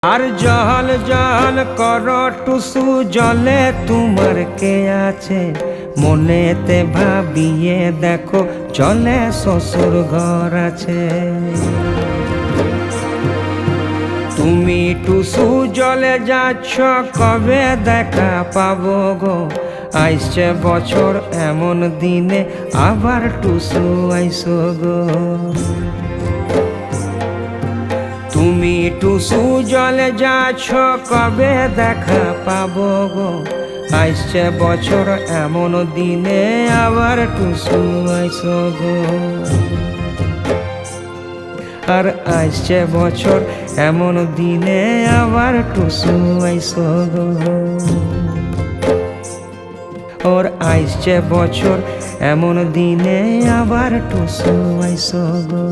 আর জল জল কর টুসু জলে তোমার কে আছে, মনেতে ভাবিয়ে দেখো চলে শ্বশুর ঘর আছে। তুমি টুসু জলে যাচ্ছ কবে দেখা পাবো গো, আইসছে বছর এমন দিনে আবার টুসু আইসো গো। তুমি টুসু জলে যাচ্ছ কবে দেখা পাবো গো, আইসছে বছর এমন দিনে আবার টুসু আইসো গো। আর আইসছে বছর এমন দিনে আবার টুসু আইসো গো। ওর আইসছে বছর এমন দিনে আবার টুসু আইসো গো।